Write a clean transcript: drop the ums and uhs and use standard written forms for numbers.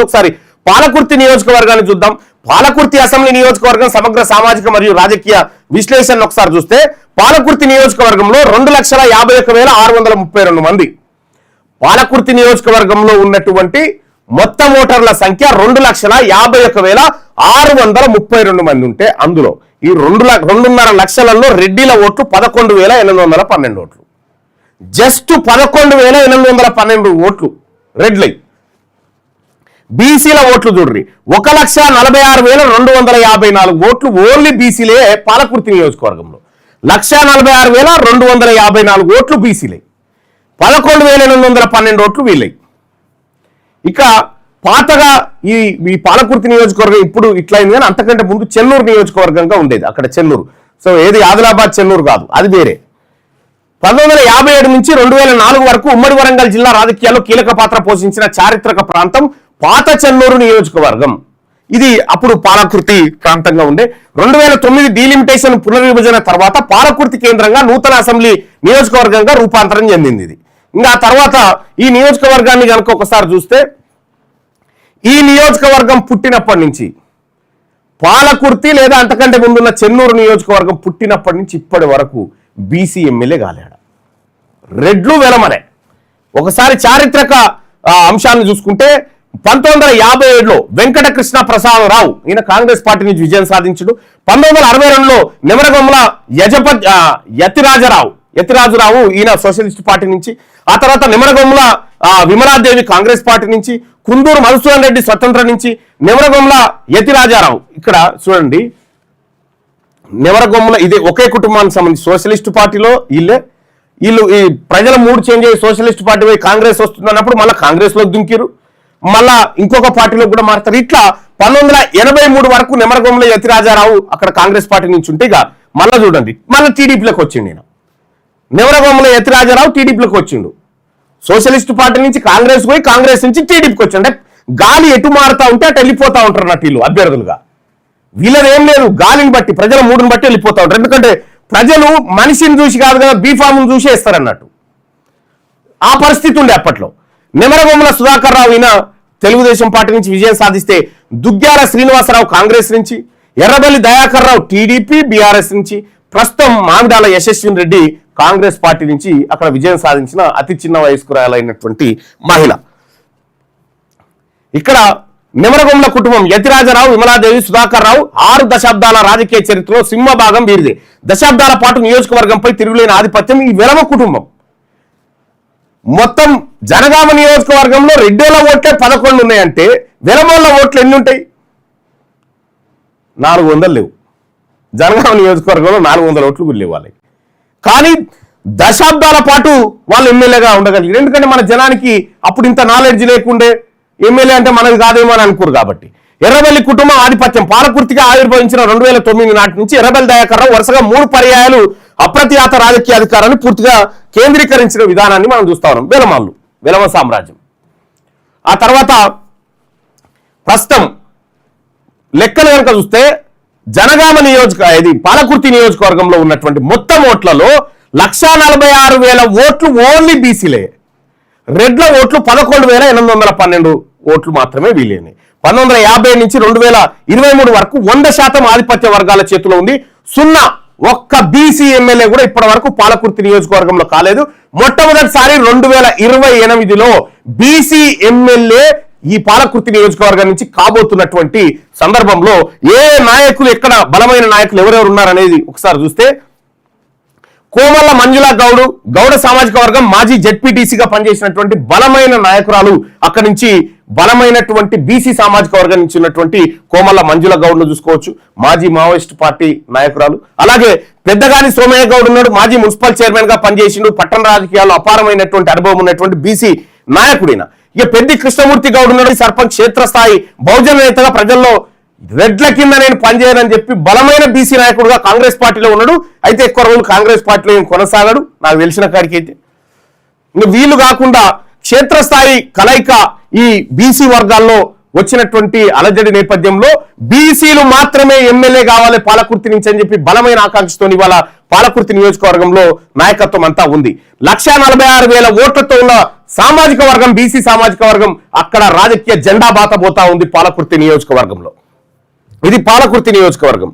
ఒకసారి పాలకుర్తి నియోజకవర్గాన్ని చూద్దాం. పాలకుర్తి అసెంబ్లీ నియోజకవర్గం సమగ్ర సామాజిక మరియు రాజకీయ విశ్లేషణ ఒకసారి చూస్తే పాలకుర్తి నియోజకవర్గంలో 2,51,632 మంది. పాలకుర్తి నియోజకవర్గంలో ఉన్నటువంటి మొత్తం ఓటర్ల సంఖ్య 2,51,632 మంది ఉంటే అందులో ఈ 2.5 లక్షలలో రెడ్డిల ఓట్లు 11,812 ఓట్లు. జస్ట్ 11,812 ఓట్లు రెడ్లై. బీసీల ఓట్లు చూడ్రి 1,46,254 ఓట్లు ఓన్లీ బీసీలే పాలకుర్తి నియోజకవర్గంలో. 1,46,254 ఓట్లు బీసీలే, 11,812 ఓట్లు వీళ్ళై. ఇక పాతగా ఈ పాలకుర్తి నియోజకవర్గం ఇప్పుడు ఇట్లయింది, కానీ అంతకంటే ముందు చెన్నూరు నియోజకవర్గంగా ఉండేది. అక్కడ చెన్నూరు, సో ఏది ఆదిలాబాద్ చెన్నూరు కాదు, అది వేరే. 1957 నుంచి 2004 వరకు ఉమ్మడి వరంగల్ జిల్లా రాజకీయాల్లో కీలక పాత్ర పోషించిన చారిత్రక ప్రాంతం పాత చెన్నూరు నియోజకవర్గం. ఇది అప్పుడు పాలకుర్తి ప్రాంతంగా ఉండే. 2009 డీలిమిటేషన్ పునర్విభజన తర్వాత పాలకుర్తి కేంద్రంగా నూతన అసెంబ్లీ నియోజకవర్గంగా రూపాంతరం చెందింది ఇది. ఇంకా తర్వాత ఈ నియోజకవర్గాన్ని కనుక ఒకసారి చూస్తే ఈ నియోజకవర్గం పుట్టినప్పటి నుంచి పాలకుర్తి లేదా అంతకంటే ముందున్న చెన్నూరు నియోజకవర్గం పుట్టినప్పటి నుంచి ఇప్పటి వరకు బీసీ ఎమ్మెల్యే కాలేడ. రెడ్లు వెలమనే. ఒకసారి చారిత్రక అంశాలను చూసుకుంటే 1957లో వెంకటకృష్ణ ప్రసాదరావు, ఈయన కాంగ్రెస్ పార్టీ నుంచి విజయం సాధించుడు. 1962లో నెమరగొమ్మల యతిరాజరావు ఈయన సోషలిస్ట్ పార్టీ నుంచి. ఆ తర్వాత నెమరగొమ్మల విమలాదేవి కాంగ్రెస్ పార్టీ నుంచి, కుందూరు మధుసూదన్ రెడ్డి స్వతంత్ర నుంచి, నెమరగొమ్మల యతిరాజారావు. ఇక్కడ చూడండి, నెమరగొమ్మల ఇదే ఒకే కుటుంబానికి సంబంధించి సోషలిస్ట్ పార్టీలో వీళ్ళు ఈ ప్రజల మూడు చేంజ్ అయ్యి సోషలిస్ట్ పార్టీ పోయి కాంగ్రెస్ వస్తుందన్నప్పుడు మళ్ళీ కాంగ్రెస్ లో దుంకిరు, మళ్ళా ఇంకొక పార్టీలో కూడా మారుతారు. ఇట్లా 1983 వరకు నెమరగొమ్మల యతిరాజారావు అక్కడ కాంగ్రెస్ పార్టీ నుంచి ఉంటే ఇక మళ్ళీ చూడండి మళ్ళీ టీడీపీలోకి వచ్చిండు. ఈయన నెమరగొమ్మల యతిరాజారావు టీడీపీలోకి వచ్చిండు. సోషలిస్ట్ పార్టీ నుంచి కాంగ్రెస్ పోయి కాంగ్రెస్ నుంచి టీడీపీకి వచ్చి, అంటే గాలి ఎటు మారుతా ఉంటే అటు వెళ్ళిపోతా ఉంటారు అన్నట్టు వీళ్ళు అభ్యర్థులుగా. వీళ్ళది ఏం లేదు, గాలిని బట్టి ప్రజల మూడుని బట్టి వెళ్ళిపోతా ఉంటారు. ఎందుకంటే ప్రజలు మనిషిని చూసి కాదు కదా, బీఫామ్ను చూసి వేస్తారన్నట్టు. ఆ పరిస్థితి ఉండే అప్పట్లో. నెమరగొమ్మల సుధాకర్ రావు ఈయన తెలుగుదేశం పార్టీ నుంచి విజయం సాధిస్తే, దుగ్గ్యాల శ్రీనివాసరావు కాంగ్రెస్ నుంచి, ఎర్రబెల్లి దయాకర్ రావు టీడీపీ బీఆర్ఎస్ నుంచి, ప్రస్తుతం మామిడాల యశస్విని రెడ్డి కాంగ్రెస్ పార్టీ నుంచి అక్కడ విజయం సాధించిన అతి చిన్న వయస్కురాలైనటువంటి మహిళ. ఇక్కడ నెమరగొమ్మల కుటుంబం యతిరాజరావు, విమలాదేవి, సుధాకర్ రావు 6 దశాబ్దాల రాజకీయ చరిత్రలో సింహభాగం వీరిదే. దశాబ్దాల పాటు నియోజకవర్గంపై తిరుగులేని ఆధిపత్యం ఈ వెలమ కుటుంబం. మొత్తం జనగామ నియోజకవర్గంలో రెడ్డిల ఓట్లే 11 ఉన్నాయంటే వెలమోళ్ళ ఓట్లు ఎన్ని ఉంటాయి? 400 లేవు. జనగామ నియోజకవర్గంలో 400 ఓట్లు కూడా లేవు వాళ్ళకి. కానీ దశాబ్దాల పాటు వాళ్ళు ఎమ్మెల్యేగా ఉండగలిగారు. ఎందుకంటే మన జనానికి అప్పుడు ఇంత నాలెడ్జ్ లేకుండే, ఎమ్మెల్యే అంటే మనది కాదేమో అని అనుకోరు కాబట్టి. ఎర్రబెల్లి కుటుంబం ఆధిపత్యం పాలకుర్తిగా ఆవిర్భవించిన 2009 నాటి నుంచి ఎర్రబెల్లి దయాకర్ రావు వరుసగా 3 పర్యాయాలు అప్రతిహత రాజకీయ అధికారాన్ని పూర్తిగా కేంద్రీకరించిన విధానాన్ని మనం చూస్తా ఉన్నాం. వెలమ సామ్రాజ్యం. ఆ తర్వాత ప్రస్తుతం లెక్కలు కనుక చూస్తే జనగామ పాలకుర్తి నియోజకవర్గంలో ఉన్నటువంటి మొత్తం ఓట్లలో 1,46,000 ఓట్లు ఓన్లీ బీసీలే. రెడ్ల ఓట్లు 11,812 ఓట్లు మాత్రమే వీలేని. 1950 నుంచి 2023 వరకు 100% ఆధిపత్య వర్గాల చేతిలో ఉంది. ఒక్క బీసీ ఎమ్మెల్యే కూడా ఇప్పటి వరకు పాలకుర్తి నియోజకవర్గంలో కాలేదు. మొట్టమొదటిసారి 2028లో బీసీ ఎమ్మెల్యే ఈ పాలకుర్తి నియోజకవర్గం నుంచి కాబోతున్నటువంటి సందర్భంలో ఏ నాయకులు, ఎక్కడ బలమైన నాయకులు ఎవరెవరు ఉన్నారనేది ఒకసారి చూస్తే, కోమల్ల మంజుల గౌడ సామాజిక వర్గం మాజీ జెడ్పీటీసీగా పనిచేసినటువంటి బలమైన నాయకురాలు, అక్కడి నుంచి బలమైనటువంటి బీసీ సామాజిక వర్గం నుంచి ఉన్నటువంటి కోమల్ల మంజుల గౌడ్ను చూసుకోవచ్చు, మాజీ మావోయిస్ట్ పార్టీ నాయకురాలు. అలాగే పెద్దగాని సోమయ్య గౌడ్ ఉన్నాడు, మాజీ మున్సిపల్ చైర్మన్ గా పనిచేసిండు, పట్టణ రాజకీయాల్లో అపారమైనటువంటి అనుభవం ఉన్నటువంటి బీసీ నాయకుడిన. ఇక పెద్ది కృష్ణమూర్తి గౌడ్ ఉన్నాడు, సర్పంచ్ క్షేత్రస్థాయి బహుజన నేతగా ప్రజల్లో రెడ్ల కింద నేను పనిచేయనని చెప్పి బలమైన బీసీ నాయకుడుగా కాంగ్రెస్ పార్టీలో ఉన్నాడు. అయితే ఎక్కువ రోజులు కాంగ్రెస్ పార్టీలో ఏం కొనసాగాడు నాకు తెలిసిన కాడికి. అయితే ఇంకా వీళ్ళు కాకుండా క్షేత్రస్థాయి కలయిక ఈ బీసీ వర్గాల్లో వచ్చినటువంటి అలజడి నేపథ్యంలో బీసీలు మాత్రమే ఎమ్మెల్యే కావాలి పాలకుర్తి నుంచి అని చెప్పి బలమైన ఆకాంక్షతో ఇవాళ పాలకుర్తి నియోజకవర్గంలో నాయకత్వం అంతా ఉంది. 1,46,000 ఓట్లతో ఉన్న సామాజిక వర్గం, బీసీ సామాజిక వర్గం అక్కడ రాజకీయ జెండా బాతబోతా ఉంది పాలకుర్తి నియోజకవర్గంలో. ఇది పాలకుర్తి నియోజకవర్గం.